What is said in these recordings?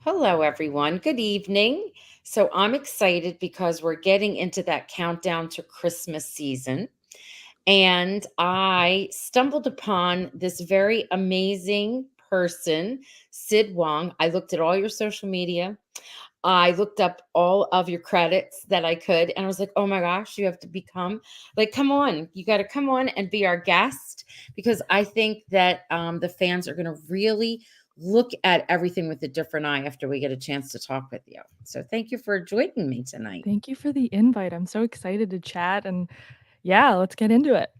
Hello, everyone. Good evening. So, I'm excited because we're getting into that countdown to Christmas season. And I stumbled upon this very amazing person, Syd Wong. I looked at all your social media. I looked up all of your credits that I could, and I was like, oh my gosh, you have to become like, come on, you got to come on and be our guest because I think that the fans are going to really look at everything with a different eye after we get a chance to talk with you. So, thank you for joining me tonight. Thank you for the invite. I'm so excited to chat and yeah, let's get into it.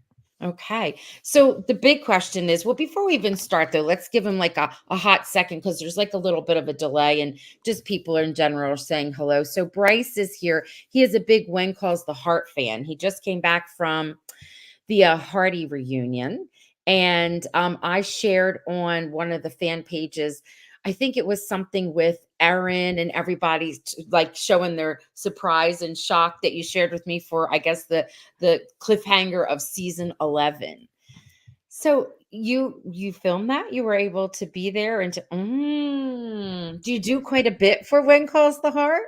Okay. So the big question is, well, before we even start though, let's give him like a hot second because there's like a little bit of a delay and just people in general are saying hello. So Bryce is here. He is a big When Calls the Heart fan. He just came back from the Hardy reunion. And I shared on one of the fan pages, I think it was something with Erin and everybody's like showing their surprise and shock that you shared with me for, I guess, the cliffhanger of season 11. So you filmed that? You were able to be there and do you do quite a bit for When Calls the Heart?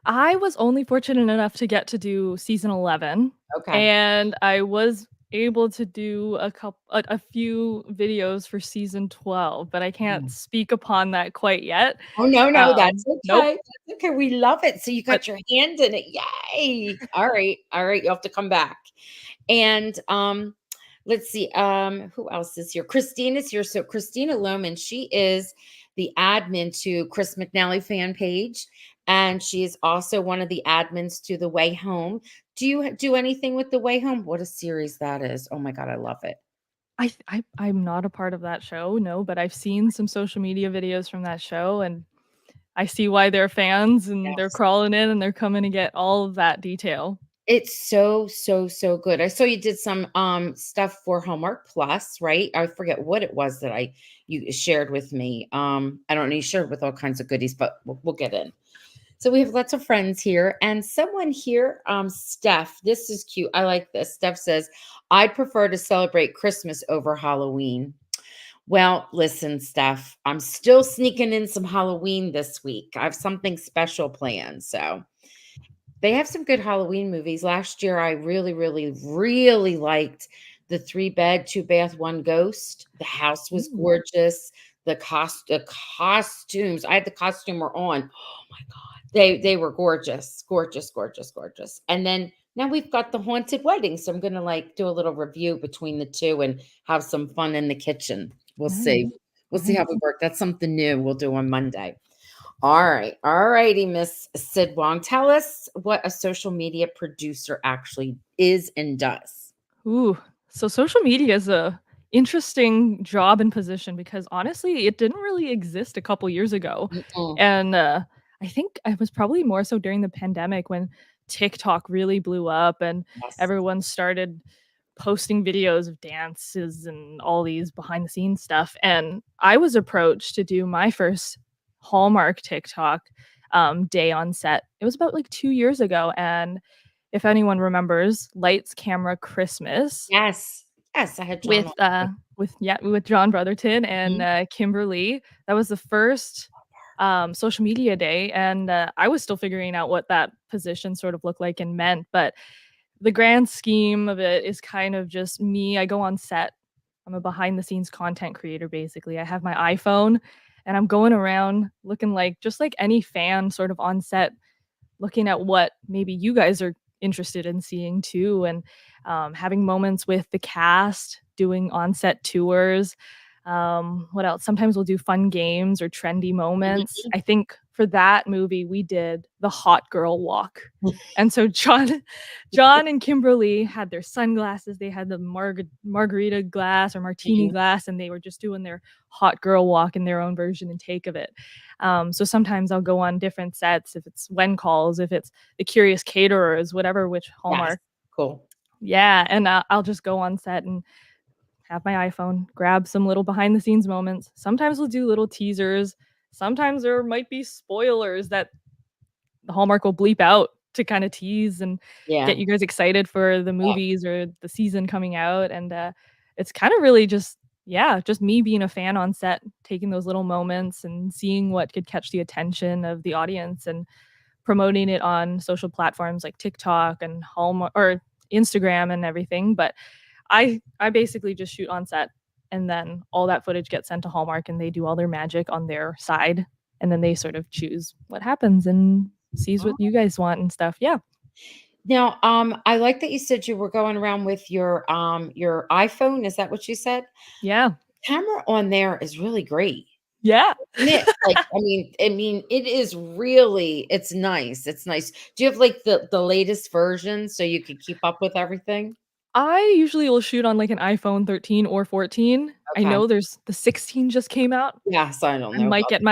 I was only fortunate enough to get to do season 11 Okay. and I was able to do a few videos for season 12, but I can't speak upon that quite yet. Oh, no, no, that's Nope. okay, that's okay, we love it, so you But got your hand in it, yay! All right, you'll have to come back, and, let's see, who else is here? Christina's here, so Christina Lohman, she is the admin to Chris McNally fan page, and she is also one of the admins to The Way Home. Do you do anything with The Way Home? What a series that is, oh my god, I love it. I'm not a part of that show, no, but I've seen some social media videos from that show and I see why they're fans and they're Yes. crawling in and they're coming to get all of that detail. It's so, so, so good. I saw you did some stuff for Hallmark Plus, right? I forget what it was that I you shared with me. I don't know, you shared with all kinds of goodies, but we'll get in. So we have lots of friends here and someone here, Steph. This is cute. I like this. Steph says, I'd prefer to celebrate Christmas over Halloween. Well, listen, Steph, I'm still sneaking in some Halloween this week. I have something special planned. So they have some good Halloween movies. Last year, I really, really, really liked the 3 bed, 2 bath, 1 ghost. The house was Ooh. gorgeous. The costumes. I had the costumer on. Oh my god, they were gorgeous, gorgeous, gorgeous, gorgeous. And then now we've got the haunted wedding, so I'm gonna like do a little review between the two and have some fun in the kitchen. We'll see. Nice. We'll see how we Nice. work. That's something new we'll do on Monday. All right. All righty, Miss Syd Wong. Tell us what a social media producer actually is and does. Ooh, so social media is a interesting job and position because honestly, it didn't really exist a couple years ago. Mm-mm. And I think it was probably more so during the pandemic when TikTok really blew up and Yes. everyone started posting videos of dances and all these behind the scenes stuff. And I was approached to do my first Hallmark TikTok day on set. It was about like 2 years ago. And if anyone remembers Lights Camera Christmas Yes. Yes. I had John with, on there. with John Brotherton and, Mhm. Kimberly. That was the first, social media day, and, I was still figuring out what that position sort of looked like and meant, but the grand scheme of it is kind of just me. I go on set. I'm a behind the scenes content creator, basically. I have my iPhone, and I'm going around looking like just like any fan sort of on set looking at what maybe you guys are interested in seeing too, and having moments with the cast, doing on-set tours. What else? Sometimes we'll do fun games or trendy moments. Mhm. I think for that movie, we did the hot girl walk. And so John and Kimberly had their sunglasses. They had the margarita glass or martini Mhm. glass, and they were just doing their hot girl walk in their own version and take of it. So sometimes I'll go on different sets if it's When Calls, if it's the Curious Caterers, whatever which Yes. Hallmark. Cool. Yeah, and I'll just go on set and have my iPhone, grab some little behind the scenes moments. Sometimes we'll do little teasers. Sometimes there might be spoilers that the Hallmark will bleep out to kind of tease and get Yeah. you guys excited for the Yeah. movies or the season coming out. And it's kind of really just yeah, just me being a fan on set, taking those little moments and seeing what could catch the attention of the audience and promoting it on social platforms like TikTok and Hallmark or Instagram and everything. But I basically just shoot on set, and then all that footage gets sent to Hallmark and they do all their magic on their side, and then they sort of choose what happens and sees what you guys want and stuff. Yeah. Now, I like that you said you were going around with your iPhone. Is that what you said? Yeah. Camera on there is really great, Yeah. isn't it? Like, I mean, it is really it's nice. It's nice. Do you have like the latest version so you could keep up with everything? I usually will shoot on like an iPhone 13 or 14. I Okay. know there's the 16 just came out. Yes, I don't I know might about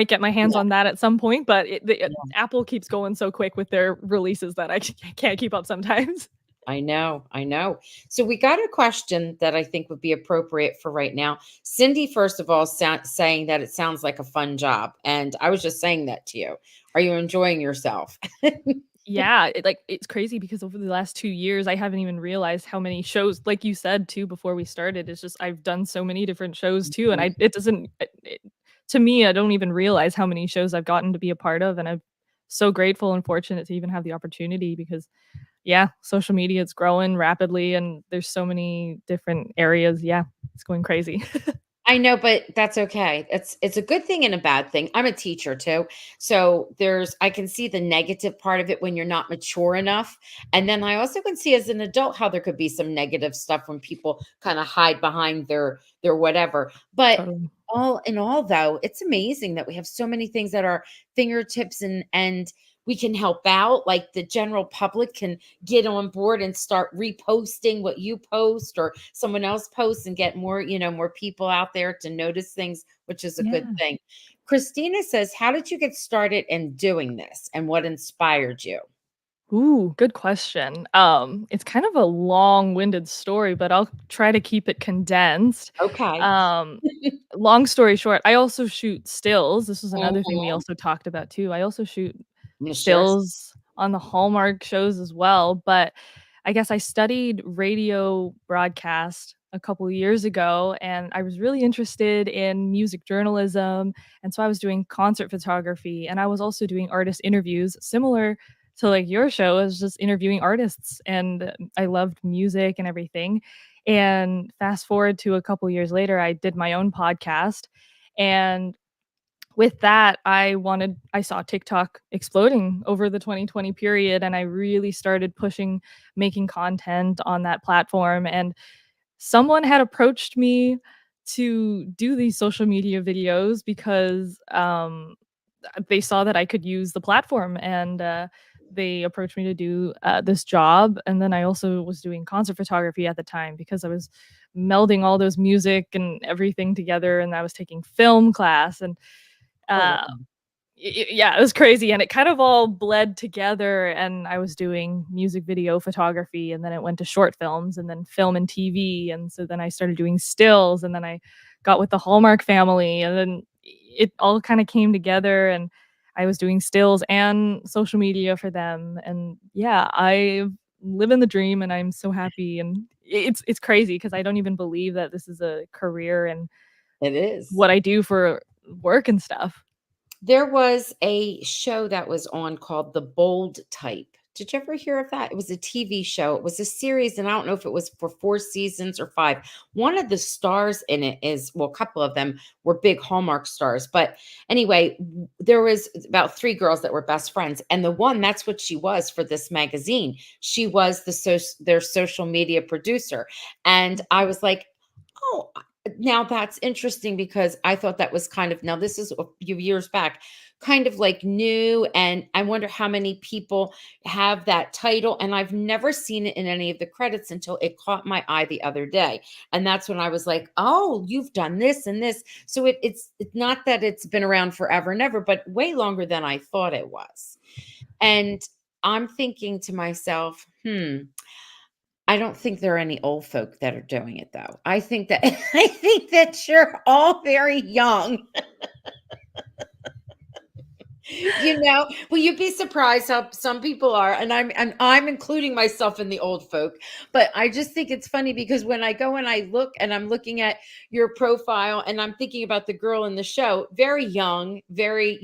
get my hands yeah, on that at some point, but yeah. Apple keeps going so quick with their releases that I can't keep up sometimes. I know, I know. So we got a question that I think would be appropriate for right now. Cindy, first of all, saying that it sounds like a fun job, and I was just saying that to you. Are you enjoying yourself? Yeah, it's crazy because over the last 2 years, I haven't even realized how many shows like you said too before we started, it's just I've done so many different shows too, and Mhm. I it doesn't it to me, I don't even realize how many shows I've gotten to be a part of, and I'm so grateful and fortunate to even have the opportunity because, yeah, social media, it's growing rapidly, and there's so many different areas. Yeah, it's going crazy. I know, but that's okay. It's a good thing and a bad thing. I'm a teacher too. So I can see the negative part of it when you're not mature enough. And then I also can see as an adult how there could be some negative stuff when people kind of hide behind their whatever. But Totally. all in all though, it's amazing that we have so many things at our fingertips and we can help out. Like the general public can get on board and start reposting what you post or someone else posts and get more, more people out there to notice things, which is a good Yeah. thing. Christina says, how did you get started in doing this and what inspired you? Ooh, good question. It's kind of a long-winded story, but I'll try to keep it condensed. Okay. Um, Long story short, I also shoot stills. This was another thing we Mhm. also talked about too. I also shoot I'm gonna share. stills on the Hallmark shows as well, but I guess I studied radio broadcast a couple years ago, and I was really interested in music journalism, and so I was doing concert photography, and I was also doing artist interviews similar to, like, your show. I was just interviewing artists, and I loved music and everything, and fast forward to a couple years later, I did my own podcast, and with that, I saw TikTok exploding over the 2020 period, and I really started pushing making content on that platform, and someone had approached me to do these social media videos because, they saw that I could use the platform, and, they approached me to do, this job, and then I also was doing concert photography at the time because I was melding all those music and everything together, and I was taking film class, and, Oh, uh wow. yeah, it was crazy, and it kind of all bled together, and I was doing music video photography, and then it went to short films, and then film and TV, and so then I started doing stills, and then I got with the Hallmark family, and then it all kinda came together, and I was doing stills and social media for them, and yeah, I live in the dream, and I'm so happy, and it's crazy because I don't even believe that this is a career and It is. what I do for work and stuff. There was a show that was on called The Bold Type. Did you ever hear of that? It was a TV show. It was a series, and I don't know if it was for 4 seasons or 5. One of the stars in it is well, a couple of them were big Hallmark stars. But anyway, there was about 3 girls that were best friends, and the one that's what she was for this magazine. She was their social media producer. And I was like, "Oh, now that's interesting because I thought that was kind of now this is a few years back, kind of like new. And I wonder how many people have that title. And I've never seen it in any of the credits until it caught my eye the other day. And that's when I was like, oh, you've done this and this. So it's not that it's been around forever and ever, but way longer than I thought it was. And I'm thinking to myself, I don't think there are any old folk that are doing it though. I think that I think that you're all very young. Well, you'd be surprised how some people are, and I'm including myself in the old folk. But I just think it's funny because when I go and I look and I'm looking at your profile and I'm thinking about the girl in the show, very young, very,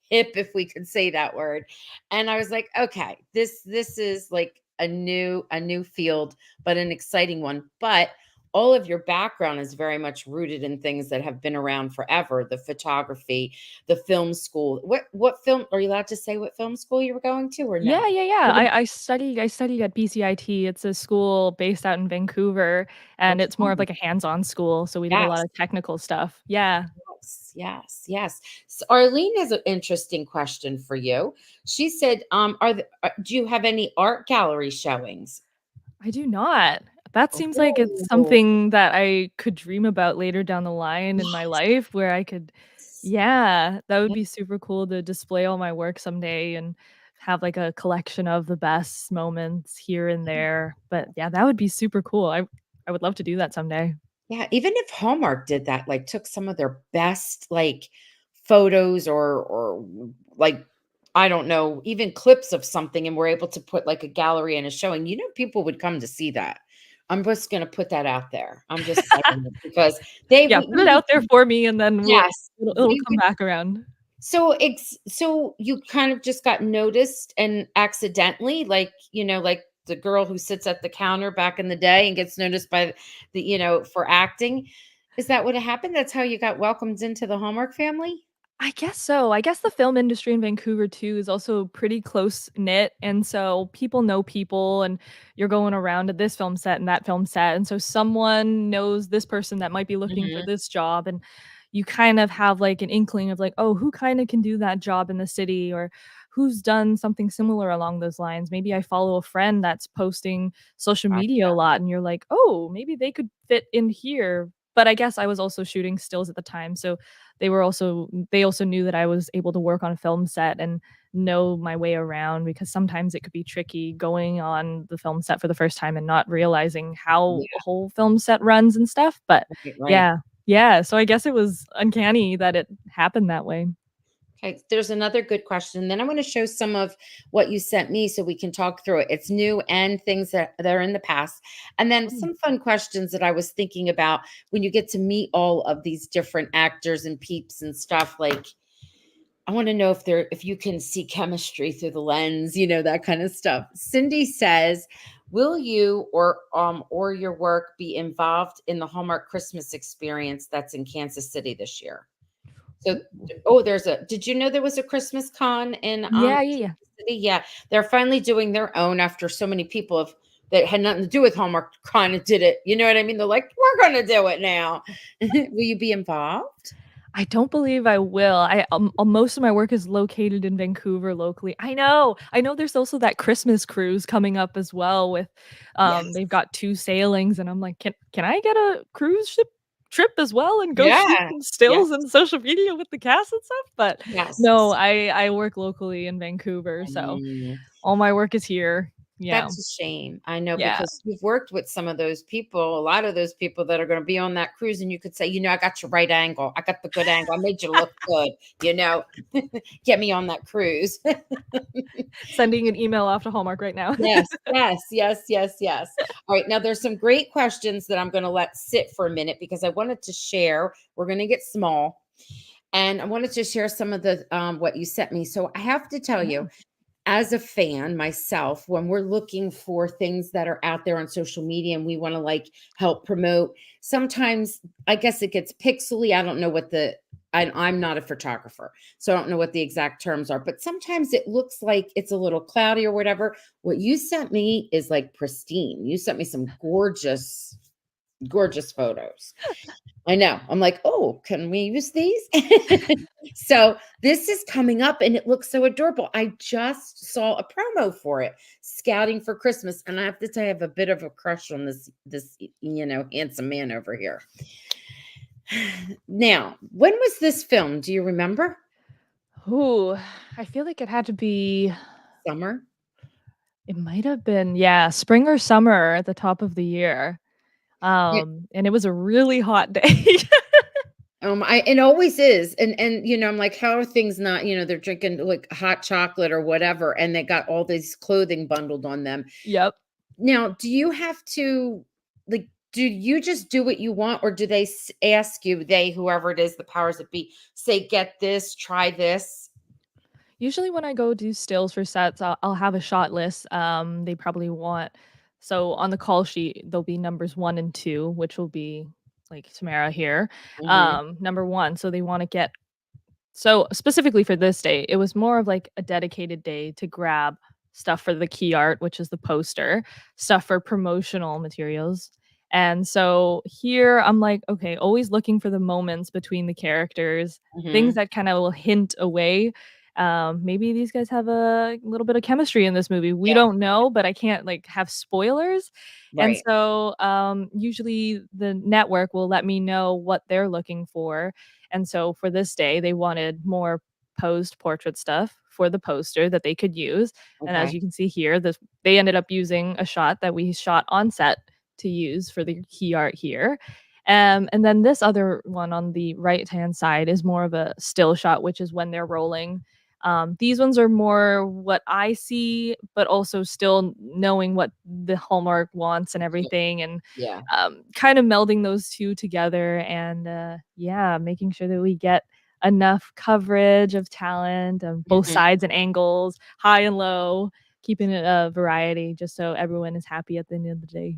hip, if we could say that word. And I was like, okay, this is like a new field, but an exciting one. But all of your background is very much rooted in things that have been around forever, the photography, the film school. What film are you allowed to say what film school you were going to or no? Yeah, yeah, yeah. What did- I studied at BCIT. It's a school based out in Vancouver, and it's more of Okay. like a hands-on school, so we did a lot Yes. of technical stuff. Yeah. Yes, yes, yes. So Arlene has an interesting question for you. She said, do you have any art gallery showings? I do not. That seems like it's Oh, something that I could dream about later down the line in my life where I could yeah, that would yes. be super cool to display all my work someday and have, like, a collection of the best moments here and there. But, yeah, that would be super cool. I would love to do that someday. Yeah, even if Hallmark did that, like, took some of their best, like, photos or like, I don't know, even clips of something, and we're able to put, like, a gallery and a showing, people would come to see that. I'm just gonna put that out there. I'm just saying it because they Yeah, would put we it would out there for me, and then yes, it'll we come would back around. so you kind of just got noticed and accidentally, like the girl who sits at the counter back in the day and gets noticed by for acting. Is that what happened? That's how you got welcomed into the Hallmark family? I guess so. I guess the film industry in Vancouver too is also pretty close knit, and so people know people, and you're going around to this film set and that film set, and so someone knows this person that might be looking for Mhm. this job, and you kind of have like an inkling of like, oh, who kind of can do that job in the city, or who's done something similar along those lines. Maybe I follow a friend that's posting social media a Gotcha. lot, and you're like, oh, maybe they could fit in here. But I guess I was also shooting stills at the time, so they also knew that I was able to work on a film set and know my way around because sometimes it could be tricky going on the film set for the first time and not realizing how Yeah, a whole film set runs and stuff, but right, right. yeah. Yeah, so I guess it was uncanny that it happened that way. Okay, there's another good question. Then I want to show some of what you sent me so we can talk through it. It's new and things that are in the past. And then Mm. some fun questions that I was thinking about when you get to meet all of these different actors and peeps and stuff. Like, I want to know if you can see chemistry through the lens, that kind of stuff. Cindy says, will you or your work be involved in the Hallmark Christmas experience that's in Kansas City this year? So, Ooh. did you know there was a Christmas con in Yeah, yeah, yeah. Kansas City? Yeah, they're finally doing their own after so many people have that had nothing to do with Hallmark kind of did it. You know what I mean? They're like, we're gonna do it now. Will you be involved? I don't believe I will. Most of my work is located in Vancouver locally. I know. I know there's also that Christmas cruise coming up as well with Yes. they've got 2 sailings and I'm like, "Can I get a cruise ship trip as well and go shoot Yeah. some Yes. stills and social media with the cast and stuff?" But Yes. no, I work locally in Vancouver, so Mm. all my work is here. Yeah. That's a shame. I know Yeah. because you've worked with some of those people, a lot of those people that are going to be on that cruise, and you could say, I got your right angle. I got the good angle. I made you look good. You know, get me on that cruise. Sending an email off to Hallmark right now. Yes, yes, yes, yes, yes. All right. Now, there's some great questions that I'm going to let sit for a minute because I wanted to share. We're going to get small, and I wanted to share some of the what you sent me. So I have to tell Yeah. you, as a fan myself, when we're looking for things that are out there on social media and we want to like help promote, sometimes I guess it gets pixely. I don't know what I'm not a photographer, so I don't know what the exact terms are, but sometimes it looks like it's a little cloudy or whatever. What you sent me is like pristine. You sent me some gorgeous, gorgeous photos. I know. I'm like, "Oh, can we use these?" So, this is coming up and it looks so adorable. I just saw a promo for it, Scouting for Christmas, and I have to tell you, I have a bit of a crush on this handsome man over here. Now, when was this filmed? Do you remember? Ooh, I feel like it had to be Summer? it might have been, yeah, spring or summer at the top of the year, Yeah. and it was a really hot day. I it always is, and I'm like, how are things not? They're drinking like hot chocolate or whatever, and they got all these clothing bundled on them. Yep. Now, do you have to like? Do you just do what you want, or do they ask you? They, whoever it is, the powers that be, say, "Get this, try this." Usually when I go do stills for sets, I'll have a shot list. They probably want so on the call sheet there'll be numbers 1 and 2, which will be like Tamara here. Hmm. Number 1, so they want to get so specifically for this day, it was more of like a dedicated day to grab stuff for the key art, which is the poster, stuff for promotional materials. And so here I'm like, okay, always looking for the moments between the characters, things Hmm. that kind of will hint away. Maybe these guys have a little bit of chemistry in this movie. We Yeah. don't know, but I can't like have spoilers. And Right. so usually the network will let me know what they're looking for, and so for this day, they wanted more posed portrait stuff for the poster that they could use. And as Okay. you can see here, they ended up using a shot that we shot on set to use for the key art here. And then this other one on the right hand side is more of a still shot, which is when they're rolling. These ones are more what I see, but also still knowing what the Hallmark wants and everything, and Yeah. kind of melding those two together, and yeah, making sure that we get enough coverage of talent on both Mhm. sides and angles, high and low, keeping it a variety just so everyone is happy at the end of the day.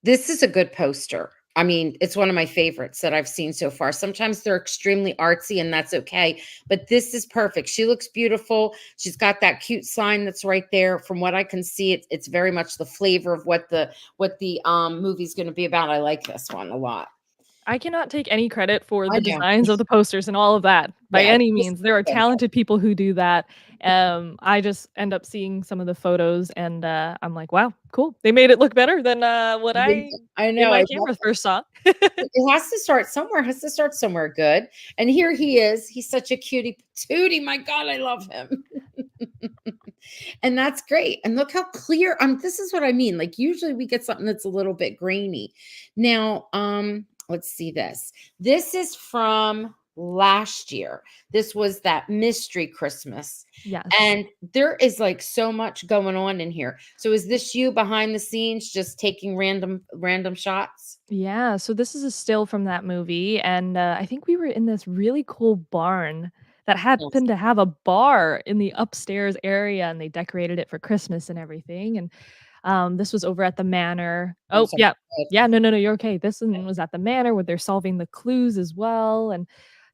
This is a good poster. I mean, it's one of my favorites that I've seen so far. Sometimes they're extremely artsy, and that's okay, but this is perfect. She looks beautiful. She's got that cute sign that's right there. From what I can see, it's very much the flavor of what the movie's gonna be about. I like this one a lot. I cannot take any credit for I the know. designs of the posters and all of that by Yeah, any this means. There are is talented people who do that. I just end up seeing some of the photos and I'm like, wow, cool. They made it look better than what fantastic. I I in know, I my love camera first saw. it. Has to start somewhere, has to start somewhere good, and here he is. He's such a cutie patootie. My God, I love him. And that's great. And look how clear this is what I mean. Like usually we get something that's a little bit grainy. Now, let's see this. This is from last year. This was that mystery Christmas. Yes. And there is like so much going on in here. So is this you behind the scenes just taking random shots? Yeah, so this is a still from that movie, and, I think we were in this really cool barn that Yes. happened to have a bar in the upstairs area, and they decorated it for Christmas and everything, and, this was over at the manor. I'm Oh, sorry. yeah. Go Yeah, no, no, no, you're okay. This one was at the manor where they're solving the clues as well, and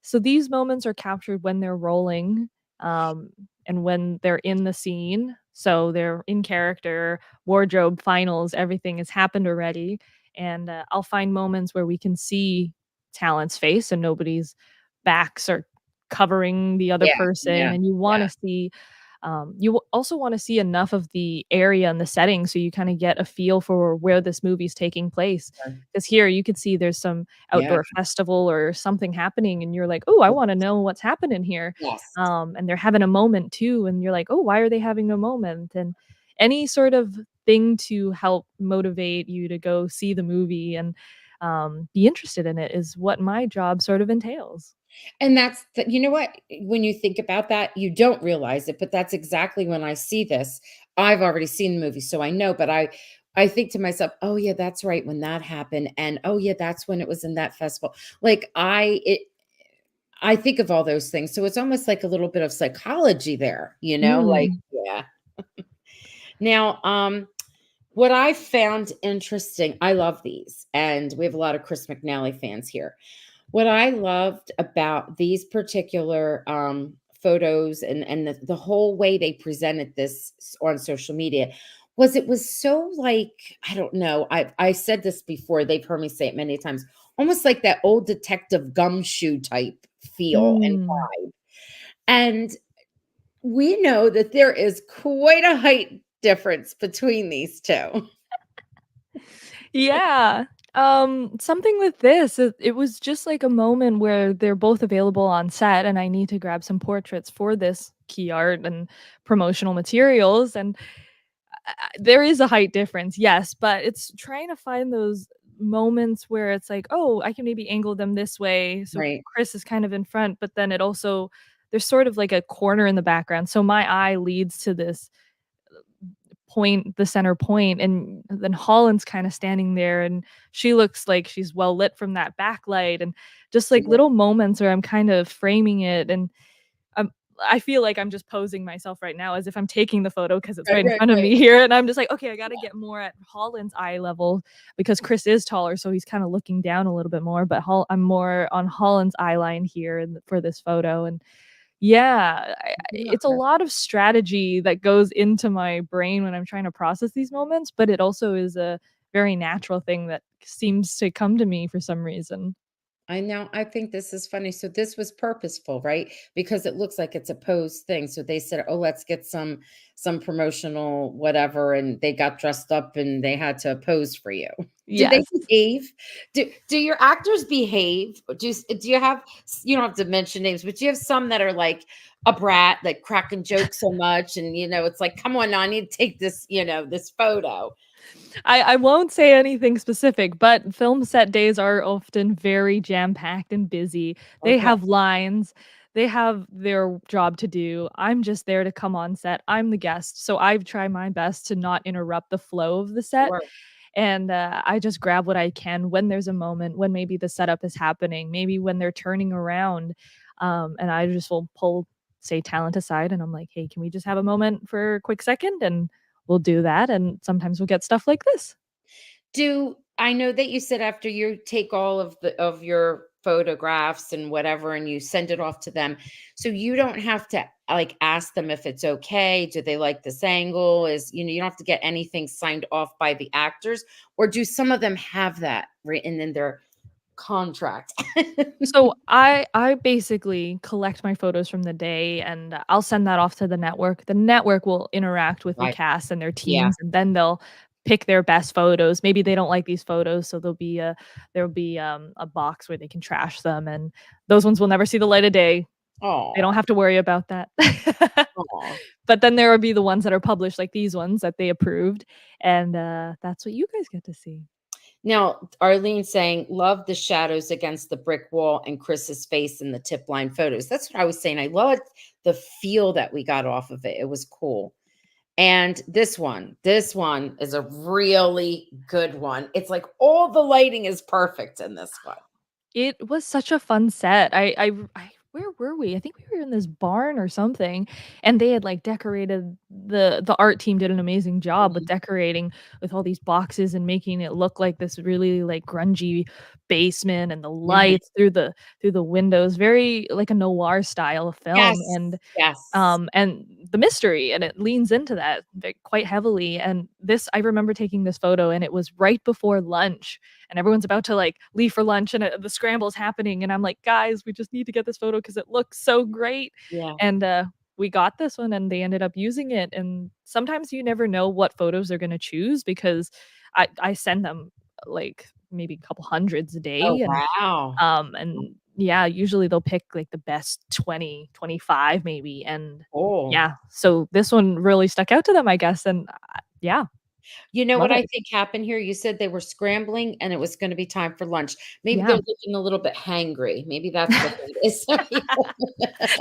so these moments are captured when they're rolling, um, and when they're in the scene, so they're in character, wardrobe, finals, everything has happened already, and I'll find moments where we can see talent's face and nobody's backs are covering the other Yeah, person, yeah, and you yeah. wanna see also wanna see enough of the area and the setting so you kinda get a feel for where this movie's taking place. Sure. Because here you could see there's some Yeah. outdoor festival or something happening, and you're like, "Oh, I wanna know what's happening here." Yes. And they're having a moment too, and you're like, "Oh, why are they having a moment?" And any sort of thing to help motivate you to go see the movie and, be interested in it is what my job sort of entails. And you know what? When you think about that, you don't realize it, but that's exactly when I see this. I've already seen the movie, so I know, but I think to myself, "Oh yeah, that's right when that happened." And "Oh yeah, that's when it was in that festival." Like I think of all those things. So it's almost like a little bit of psychology there, like Mm. yeah. Now, what I found interesting, I love these, and we have a lot of Chris McNally fans here. What I loved about these particular, photos and the whole way they presented this on social media was it was so like, I don't know, I said this before, they've heard me say it many times, almost like that old Detective Gumshoe type feel and Mm. vibe. And we know that there is quite a height difference between these 2. Yeah. Something with this, it was just like a moment where they're both available on set and I need to grab some portraits for this key art and promotional materials, and there is a height difference, yes, but it's trying to find those moments where it's like, "Oh, I can maybe angle them this way." So Right. Chris is kind of in front, but then it also there's sort of like a corner in the background. So my eye leads to this point, the center point, and then Holland's kind of standing there and she looks like she's well lit from that backlight and just like Yeah. little moments where I'm kind of framing it and I'm I feel like I'm just posing myself right now as if I'm taking the photo because it's Right, right in right, front of right. me here, and I'm just like, "Okay, I gotta get more at Holland's eye level," because Chris is taller, so he's kinda looking down a little bit more, but I'm more on Holland's eye line here for this photo, and yeah, Yeah, it's a lot of strategy that goes into my brain when I'm trying to process these moments, but it also is a very natural thing that seems to come to me for some reason. I know. I think this is funny. So this was purposeful, right? Because it looks like it's a posed thing. So they said, "Oh, let's get some promotional whatever," and they got dressed up and they had to pose for you. Do they Yes. behave? Do your actors behave? Do you have you don't have to mention names, but do you have some that are like a brat, like cracking jokes so much, and it's like, come on, now I need to take this, this photo. I won't say anything specific, but film set days are often very jam-packed and busy. They Okay. have lines, they have their job to do. I'm just there to come on set. I'm the guest, so I try my best to not interrupt the flow of the set, Sure. and, I just grab what I can when there's a moment, when maybe the setup is happening, maybe when they're turning around, and I just will pull, say, talent aside, and I'm like, "Hey, can we just have a moment for a quick second?" And we'll do that, and sometimes we'll get stuff like this. Do I know that you said after you take all of your photographs and whatever and you send it off to them. So you don't have to like ask them if it's okay. Do they like this angle? You don't have to get anything signed off by the actors, or do some of them have that written in their contract? So I basically collect my photos from the day and I'll send that off to the network. The network will interact with the Right. cast and their Yeah. teams and then they'll pick their best photos. Maybe they don't like these photos, so there'll be a box where they can trash them and those ones will never see the light of day. They don't Oh. have to worry about that. Oh. But then there will be the ones that are published like these ones that they approved and that's what you guys get to see. Now, Arlene saying, love the shadows against the brick wall and Chris's face in the tip line photos. That's what I was saying. I loved the feel that we got off of it. It was cool. And this one is a really good one. It's like all the lighting is perfect in this one. It was such a fun set. I where were we? I think we were in this barn or something, and they had, like, decorated the art team did an amazing job with Mhm. decorating with all these boxes and making it look like this really, like, grungy basement and the Mhm. lights through the windows, very like a noir style of film, Yes. Yes. and the mystery, and it leans into that quite heavily, and this I remember taking this photo, and it was right before lunch, and everyone's about to like leave for lunch and the scramble's happening and I'm like, "Guys, we just need to get this photo because it looks so great." Yeah. And we got this one and they ended up using it and sometimes you never know what photos they're going to choose because I send them like maybe a couple hundreds a Oh, day wow. and yeah, usually they'll pick like the best 20, 25 maybe and Cool. yeah, so this one really stuck out to them, I guess, and yeah, You know love what I it. think happened here? You said they were scrambling and it was gonna be time for lunch. Maybe they're Yeah. looking a little bit hangry. Maybe that's what it is.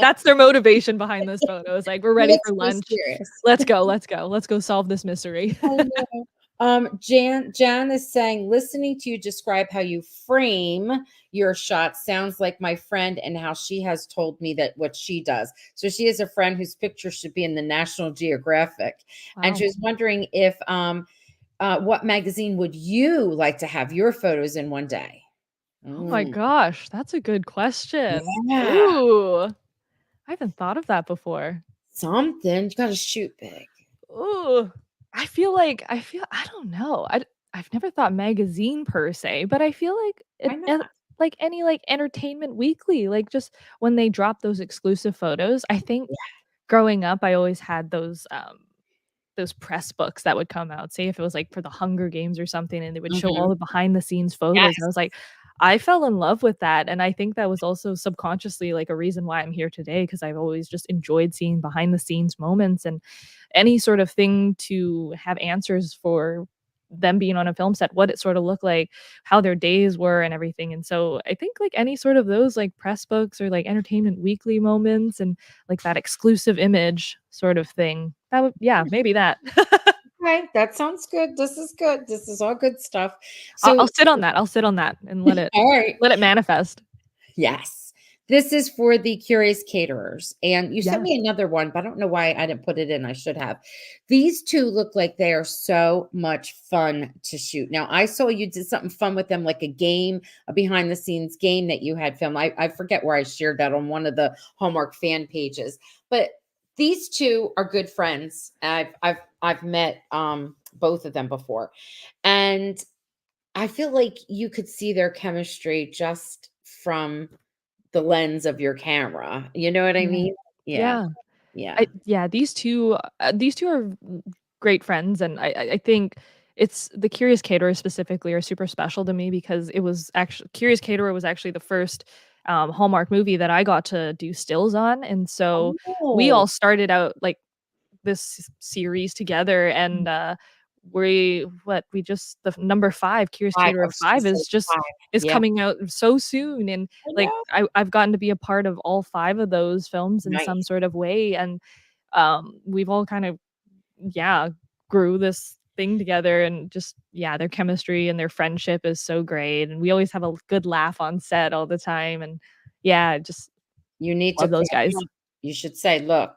That's their motivation behind this photo. It's like, "We're ready What's for so lunch. serious? Let's go, let's go. Let's go solve this mystery." I know. Jan is saying, listening to you describe how you frame your shots sounds like my friend and how she has told me that what she does. So she has a friend whose picture should be in the National Geographic, and she Wow. was wondering if what magazine would you like to have your photos in one day? Oh my Mm, gosh, that's a good question. yeah, Ooh, I haven't thought of that before. something you got to shoot big. Ooh, I don't know. I've never thought magazine per se, but I feel like Why not? like any, like, entertainment weekly, like, just when they drop those exclusive photos, I think growing up, I always had those press books that would come out, say if it was, like, for the Hunger Games or something, and they would show all Mhm. the behind the scenes photos, and I Yes. was like I fell in love with that, and I think that was also subconsciously, like, a reason why I'm here today because 'cause I've always just enjoyed seeing behind the scenes moments and any sort of thing to have answers for them being on a film set, what it sort of looked like, how their days were and everything. And so I think like any sort of those like press books or like Entertainment Weekly moments and like that exclusive image sort of thing. That would, yeah, maybe that. Okay, that sounds good. This is good. This is all good stuff. I'll So, sit on that. I'll sit on that and all right. let it manifest. Yes. This is for the curious caterers. And you sent Yeah. me another one, but I don't know why I didn't put it in. I should have. These two look like they are so much fun to shoot. Now, I saw you did something fun with them, like a game, a behind the scenes game that you had filmed. I forget where I shared that on one of the Hallmark fan pages. But these two are good friends. I've met both of them before. And I feel like you could see their chemistry just from the lens of your camera. You know what I Yeah. mean? Yeah. Yeah. Yeah. Yeah, these 2 are great friends, and I think it's the Curious Caterer specifically are super special to me because it was actually Curious Caterer was actually the first, Hallmark movie that I got to do stills on, and so we Oh, all started out, like, this series together, and, we just the number 5, Curious I Caterer was gonna 5 say is just 5. is Yeah. coming out so soon, and, I like, know. I've gotten to be a part of all 5 of those films in some Nice. sort of way, and, we've all kind of, yeah, grew this thing together and just yeah, their chemistry and their friendship is so great, and we always have a good laugh on set all the time, and yeah, I just You need to love call those guys. them. You should say, "Look,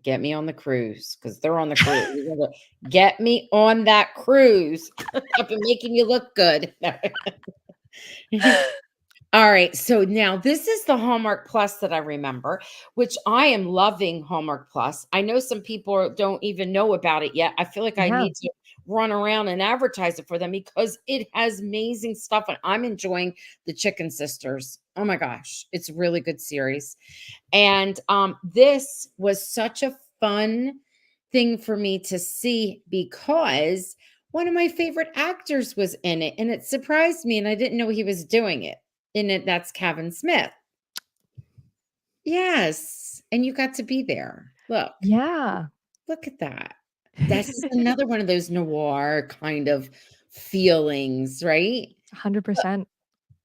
get me on the cruise because 'cause they're on the cruise. You're gonna get me on that cruise. I've been making you look good." All right, so now this is the Hallmark Plus that I remember, which I am loving Hallmark Plus. I know some people don't even know about it yet. I feel like I Yeah, need to run around and advertise it for them because it has amazing stuff, and I'm enjoying the Chicken Sisters. Oh my gosh, it's a really good series. And this was such a fun thing for me to see because one of my favorite actors was in it, and it surprised me, and I didn't know he was doing it. In it, that's Kevin Smith. Yes, and you got to be there. yeah. Look at that. This is another one of those noir kind of feelings, right? 100%.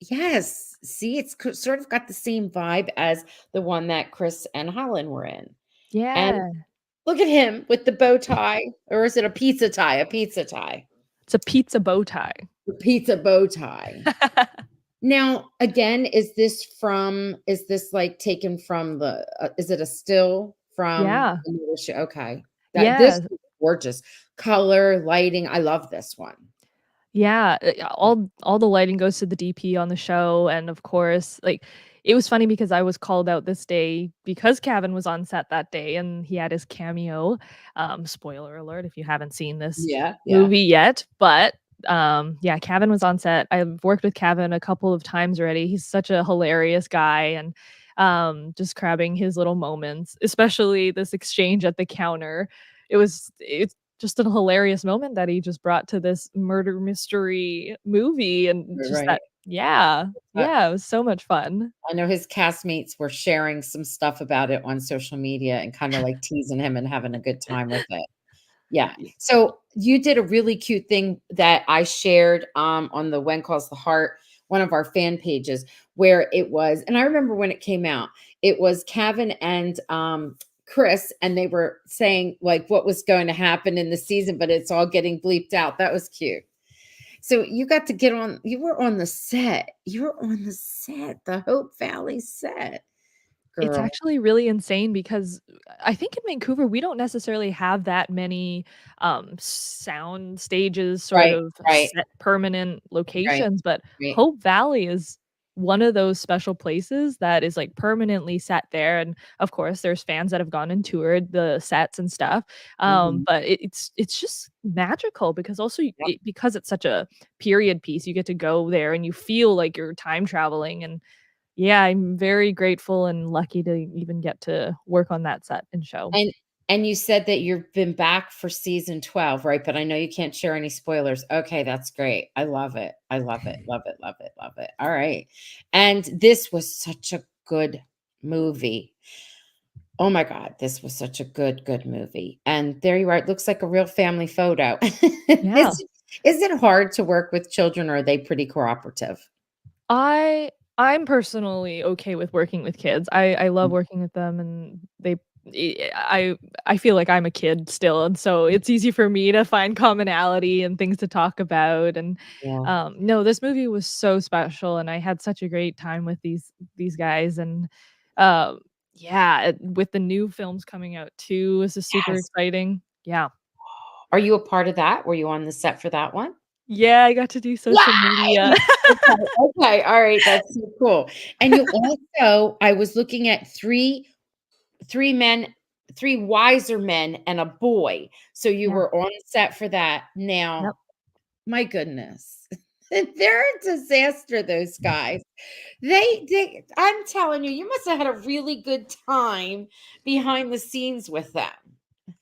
Yes. See, it's sort of got the same vibe as the one that Chris and Holland were in. And Yeah, look at him with the bow tie, or is it a pizza tie? A pizza tie. it's a pizza bow tie. The pizza bow tie. Now, again, is this like taken from is it a still from Yeah, the movie show? Okay. This yeah. is gorgeous. Color, lighting. I love this one. Yeah, all the lighting goes to the DP on the show, and of course, like, it was funny because I was called out this day because Kevin was on set that day and he had his cameo. Spoiler alert if you haven't seen this Yeah, yeah. movie yet, but, yeah, Kevin was on set. I've worked with Kevin a couple of times already. He's such a hilarious guy and, just grabbing his little moments, especially this exchange at the counter. It's just a hilarious moment that he just brought to this murder mystery movie and just Right. that yeah, Uh, yeah, it was so much fun. I know his castmates were sharing some stuff about it on social media and kind of like teasing him and having a good time with it. Yeah. Y So you did a really cute thing that I shared on the When Calls the Heart, one of our fan pages, where it was, and I remember when it came out, it was Kevin and Chris, and they were saying like what was going to happen in the season, but it's all getting bleeped out. That was cute. So you got to get on, you were on the set. You were on the set, the Hope Valley set, It's girl. actually really insane because I think in Vancouver, we don't necessarily have that many, sound stages, sort Right, of right, set permanent right, locations, but right. Hope Valley is one of those special places that is, like, permanently set there, and, of course, there's fans that have gone and toured the sets and stuff, Mhm. but it's just magical because also Yep. because it's such a period piece, you get to go there and you feel like you're time traveling and yeah, I'm very grateful and lucky to even get to work on that set and show. And you said that you've been back for season 12, right? But I know you can't share any spoilers. Okay, that's great. I love it. I love it. Love it. Love it. Love it. All right. And this was such a good movie. Oh my God, this was such a good movie. And there you are. It looks like a real family photo. Yeah. Is it hard to work with children, or are they pretty cooperative? I I'm personally okay with working with kids. I love Mm, working with them, and I feel like I'm a kid still, and so it's easy for me to find commonality and things to talk about, and, yeah. no, this movie was so special, and I had such a great time with these guys, and, um, yeah, with the new films coming out too, this is super Yes. exciting. Yeah. Are you a part of that? Were you on the set for that one? Yeah, I got to do social media. Yay! Okay, okay, alright, that's so cool. And you also I was looking at 3 men 3 wiser men and a boy. So you Yeah. were on set for that. Yep. Now, my goodness, they're a disaster, those guys. They I'm telling you, you must have had a really good time behind the scenes with them.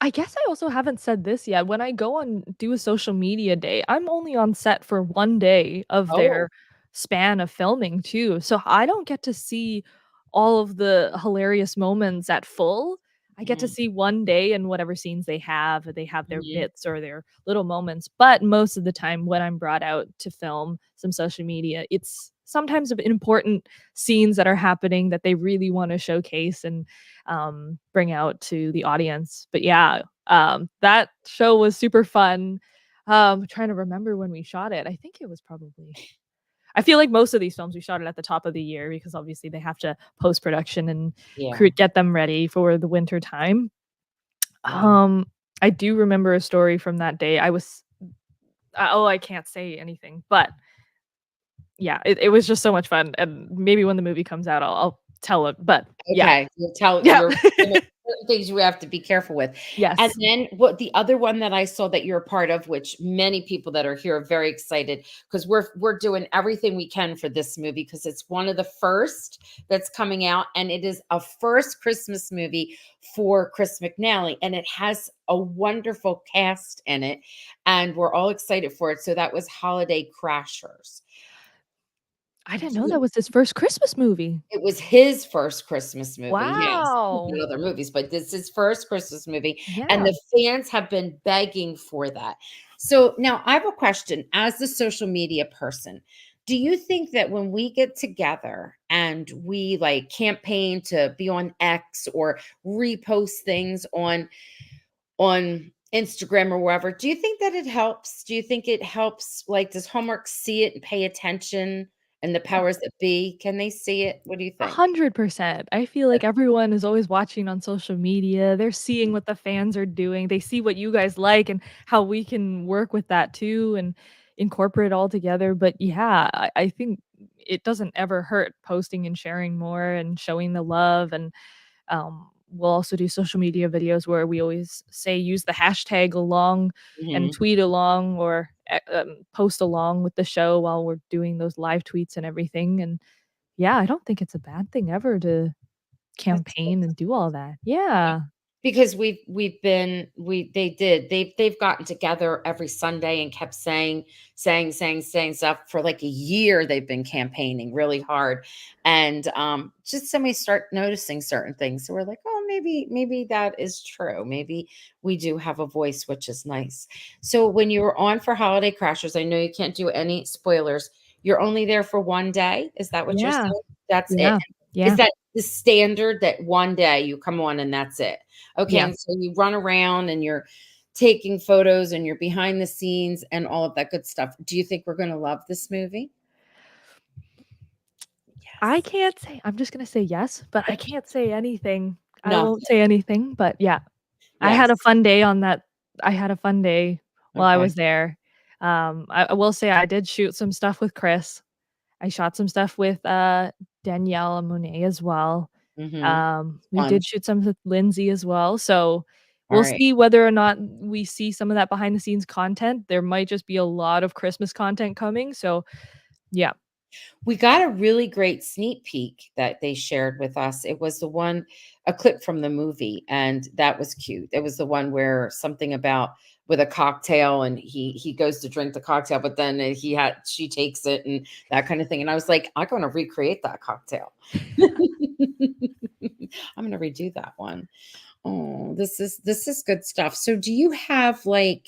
I guess I also haven't said this yet. When I go on do a social media day, I'm only on set for 1 day of Oh, their span of filming too, so I don't get to see all of the hilarious moments at full. I get to mm, see 1 day and whatever scenes they have their mhm, bits or their little moments, but most of the time when I'm brought out to film some social media, it's sometimes of important scenes that are happening that they really wanna showcase and bring out to the audience. But yeah, that show was super fun. Trying to remember when we shot it. I think it was probably I feel like most of these films we shot it at the top of the year because obviously they have to post production and yeah, get them ready for the winter time. yeah. Um, I do remember a story from that day. I can't say anything, but yeah, it was just so much fun. And maybe when the movie comes out, I'll tell it. But yeah, Okay, yeah, certain things you have to be careful with. And yes, then what the other one that I saw that you're a part of, which many people that are here are very excited because we're doing everything we can for this movie because it's one of the first that's coming out, and it is a first Christmas movie for Chris McNally, and it has a wonderful cast in it, and we're all excited for it. So that was Holiday Crashers. I didn't know that was his first Christmas movie. It was his first Christmas movie, yes. He's Wow. done other movies, but this is his first Christmas movie, and Yeah. the fans have been begging for that. So, now I have a question, as the social media person, do you think that when we get together and we, like, campaign to be on X or repost things on Instagram or wherever, do you think that it helps? Do you think it helps? Like, does Hallmark see it and pay attention, and the powers that be, can they see it? What do you think? 100%. I feel like everyone is always watching on social media. They're seeing what the fans are doing. They see what you guys like and how we can work with that too and incorporate all together. But yeah, I think it doesn't ever hurt posting and sharing more and showing the love. And we'll also do social media videos where we always say use the hashtag along and Mhm. tweet along or post along with the show while we're doing those live tweets and everything. And yeah, I don't think it's a bad thing ever to campaign That's and do all that. Yeah. because we've been we they did they've gotten together every Sunday and kept saying stuff for like a year. They've been campaigning really hard, and just somebody start noticing certain things. So we're like, oh, maybe that is true. Maybe we do have a voice, which is nice. So when you were on for Holiday Crashers, I know you can't do any spoilers. You're only there for 1 day. Is that what you're Yeah. saying? That's it. Yeah. Is Yeah. that the standard that 1 day you come on and that's it? Okay, Yeah. and so you run around and you're taking photos and you're behind the scenes and all of that good stuff. Do you think we're gonna love this movie? I Yes. can't say I'm just gonna say yes, but I can't say anything. I won't Nothing. say anything, but yeah. I had a Yes. fun day on that I had a fun day while I Okay. was there. I will say I did shoot some stuff with Chris. I shot some stuff with, Danielle and Monet as well. Mhm. We Fun. did shoot some with Lindsay as well, so we'll Alright. see whether or not we see some of that behind the scenes content. There might just be a lot of Christmas content coming, so yeah. We got a really great sneak peek that they shared with us. It was the one a clip from the movie, and that was cute. It was the one where something about with a cocktail, and he goes to drink the cocktail, but then she takes it and that kind of thing. And I was like, I'm gonna recreate that cocktail. I'm gonna redo that one. Oh, this is good stuff. So do you have like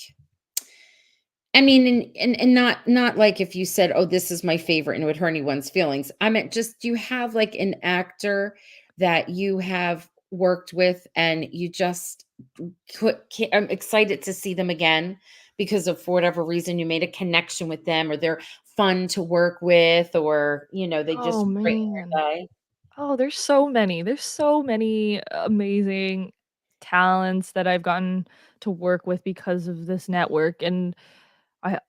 I mean, and not like if you said, "Oh, this is my favorite," and it would hurt anyone's feelings. I meant just do you have like an actor that you have worked with and you just I'm excited to see them again because of for whatever reason you made a connection with them or they're fun to work with or they Oh, just brighten man. your day. Oh, there's so many. There's so many amazing talents that I've gotten to work with because of this network, and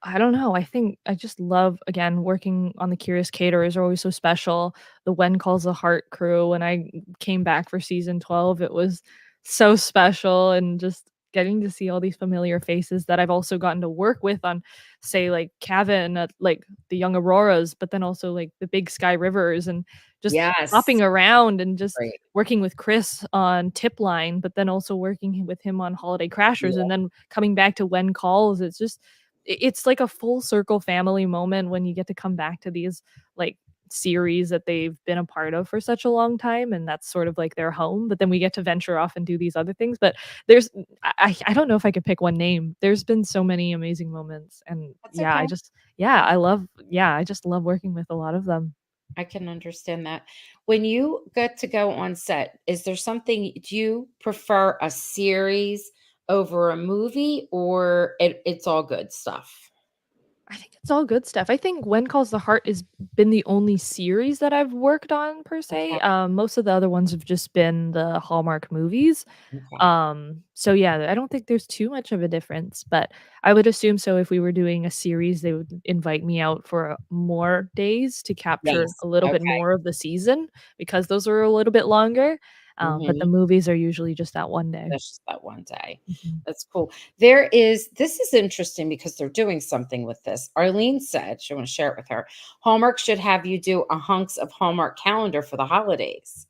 I don't know, I think I just love, again, working on the Curious Caterers are always so special. The When Calls the Heart crew, when I came back for season 12, it was so special, and just getting to see all these familiar faces that I've also gotten to work with on, say, like, Cavan at, like, the Young Auroras, but then also, like, the Big Sky Rivers, and just Yes. hopping around and just Great. working with Chris on Tip Line, but then also working with him on Holiday Crashers, Yeah, and then coming back to When Calls. It's just it's like a full circle family moment when you get to come back to these, like, series that they've been a part of for such a long time, and that's sort of like their home, but then we get to venture off and do these other things, but there's I don't know if I could pick one name. There's been so many amazing moments, and that's yeah, I okay. just I just love working with a lot of them. I can understand that. When you get to go on set, is there something do you prefer a series over a movie or it's all good stuff? I think it's all good stuff. I think When Calls the Heart has been the only series that I've worked on per Okay. se. Most of the other ones have just been the Hallmark movies. Okay. So yeah, I don't think there's too much of a difference, but I would assume so if we were doing a series, they would invite me out for more days to capture Yes. a little bit Okay. more of the season because those are a little bit longer. But the Mhm. movies are usually just that one day. That's just that one day. Mhm. That's cool. This is interesting because they're doing something with this. Arlene said, she want to share it with her. Hallmark should have you do a hunks of Hallmark calendar for the holidays.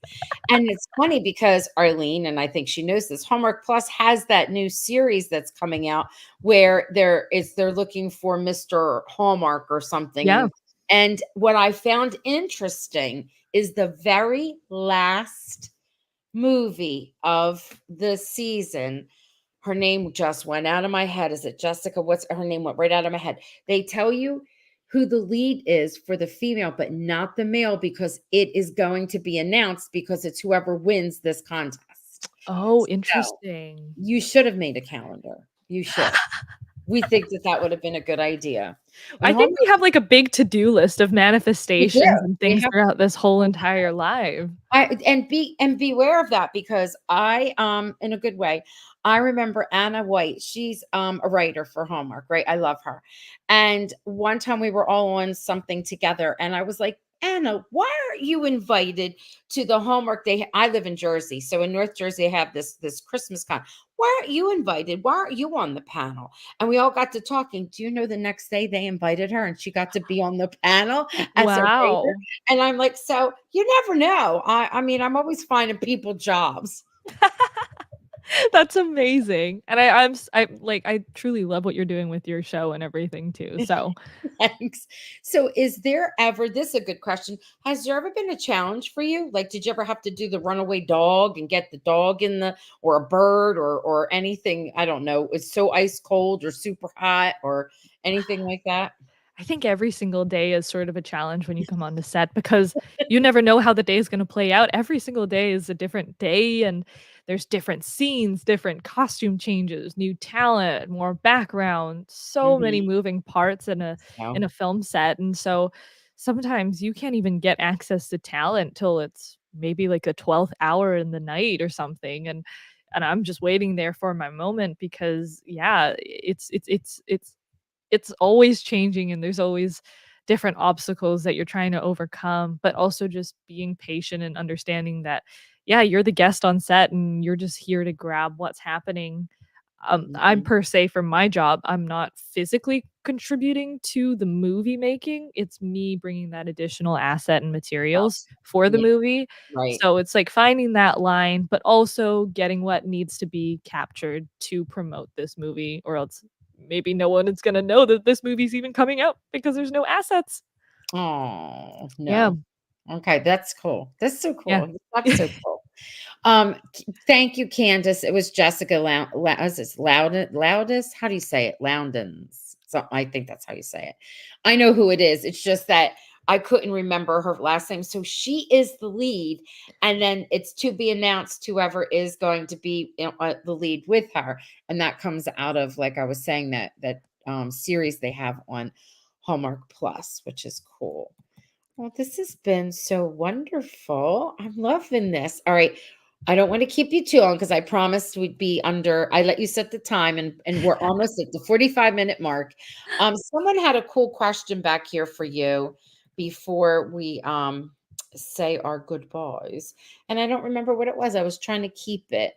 And it's funny because Arlene, and I think she knows this, Hallmark Plus has that new series that's coming out where they're looking for Mr. Hallmark or something. Yeah. And what I found interesting is the very last movie of the season. Her name just went out of my head. Is it Jessica? What's her name? Went right out of my head. They tell you who the lead is for the female, but not the male because it is going to be announced because it's whoever wins this contest. Oh, So interesting. you should have made a calendar. You should. We think that that would have been a good idea. And I think Hallmark, we have, like, a big to-do list of we do. manifestations and We things have throughout this whole entire life. and beware of that because I in a good way. I remember Anna White. She's a writer for Hallmark, right? I love her. And one time we were all on something together and I was like, Anna, why aren't you invited to the Hallmark Day? I live in Jersey. So in North Jersey, I have this Christmas con. Why aren't you invited? Why aren't you on the panel? And we all got to talking. Do you know the next day they invited her and she got to be on the panel as a writer? Wow. And I'm like, so you never know. I mean, I'm always finding people jobs. That's amazing, and I truly love what you're doing with your show and everything too, so Thanks. So is there ever this is a good question. Has there ever been a challenge for you? Like, did you ever have to do the runaway dog and get the dog in the or a bird or anything? I don't know. It's so ice cold or super hot or anything like that. I think every single day is sort of a challenge when you come on the set because you never know how the day is gonna play out. Every single day is a different day, and there's different scenes, different costume changes, new talent, more background, so many Mhm. moving parts in So, a film set, and so sometimes you can't even get access to talent till it's maybe like the 12th hour in the night or something, and I'm just waiting there for my moment because, yeah, it's always changing and there's always different obstacles that you're trying to overcome, but also just being patient and understanding that, yeah, you're the guest on set and you're just here to grab what's happening. I'm mhm. per se for my job, I'm not physically contributing to the movie making. It's me bringing that additional asset and materials Yes. for the Yeah, movie. right. So it's like finding that line, but also getting what needs to be captured to promote this movie, or else maybe no one is gonna know that this movie's even coming out because there's no assets. Oh, Yeah, no. Okay, that's cool. That's so yeah. cool. That's so cool. Thank you, Candace. It was Jessica is this Loudon Loudest? How do you say it? Loudons. So I think that's how you say it. I know who it is. It's just that I couldn't remember her last name. So she is the lead, and then it's to be announced whoever is going to be the lead with her, and that comes out of, like I was saying, that series they have on Hallmark Plus, which is cool. Well, this has been so wonderful. I'm loving this. All right. I don't want to keep you too long because I promised we'd be under. I let you set the time, and we're almost at the 45-minute mark. Someone had a cool question back here for you before we say our goodbyes. And I don't remember what it was. I was trying to keep it.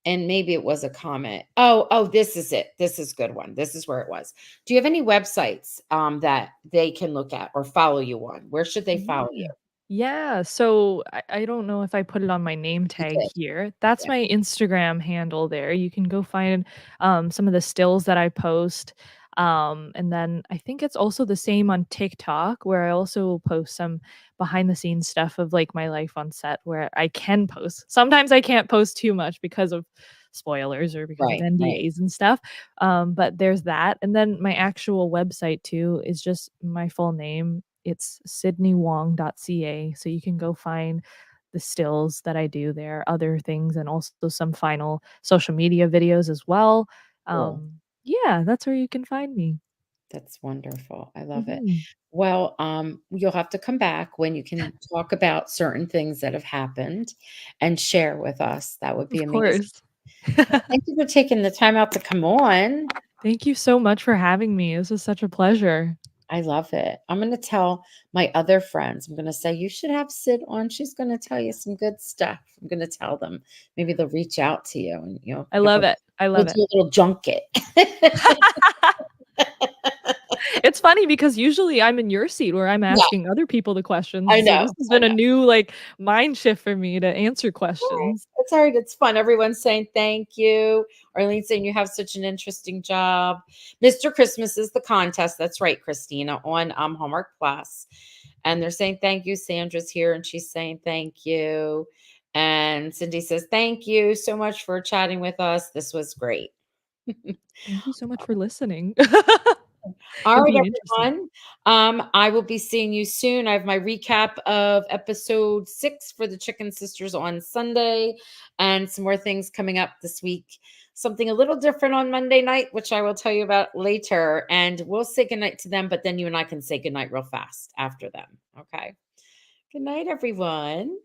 And maybe it was a comment. Oh, this is it. This is a good one. This is where it was. Do you have any websites that they can look at or follow you on? Where should they follow you? Yeah. Yeah, so I don't know if I put it on my name You tag did. here. That's Yeah. my Instagram handle there. You can go find, some of the stills that I post, and then I think it's also the same on TikTok, where I also post some behind the scenes stuff of, like, my life on set where I can post. Sometimes I can't post too much because of spoilers or because of Right, right. NDAs and stuff, but there's that, and then my actual website too is just my full name. It's sydneywong.ca, so you can go find the stills that I do there, other things, and also some final social media videos as well. Cool. Yeah, that's where you can find me. That's wonderful. I love it. Mhm. Well, you'll have to come back when you can talk about certain things that have happened and share with us. That would be Of amazing. course. Well, thank you for taking the time out to come on. Thank you so much for having me. This was such a pleasure. I love it. I'm going to tell my other friends. I'm going to say, you should have Syd on. She's going to tell you some good stuff. I'm going to tell them. Maybe they'll reach out to you and, I have love it. I we'll love it. do a little junket. It's funny because usually I'm in your seat where I'm Yeah, asking other people the I questions, so know. this has I been a know. new, like, mind shift for me to answer Alright. questions. It's alright, it's fun. Everyone's saying thank you. Arlene's saying you have such an interesting job. Mr. Christmas is the contest. That's right, Christina, on Hallmark Plus. And they're saying thank you. Sandra's here and she's saying thank you. And Cindy says, thank you so much for chatting with us. This was great. Thank you so much for listening All and right, being interested. everyone. I will be seeing you soon. I have my recap of episode 6 for the Chicken Sisters on Sunday, and some more things coming up this week. Something a little different on Monday night, which I will tell you about later. And we'll say goodnight to them, but then you and I can say goodnight real fast after them. Okay. Good night, everyone.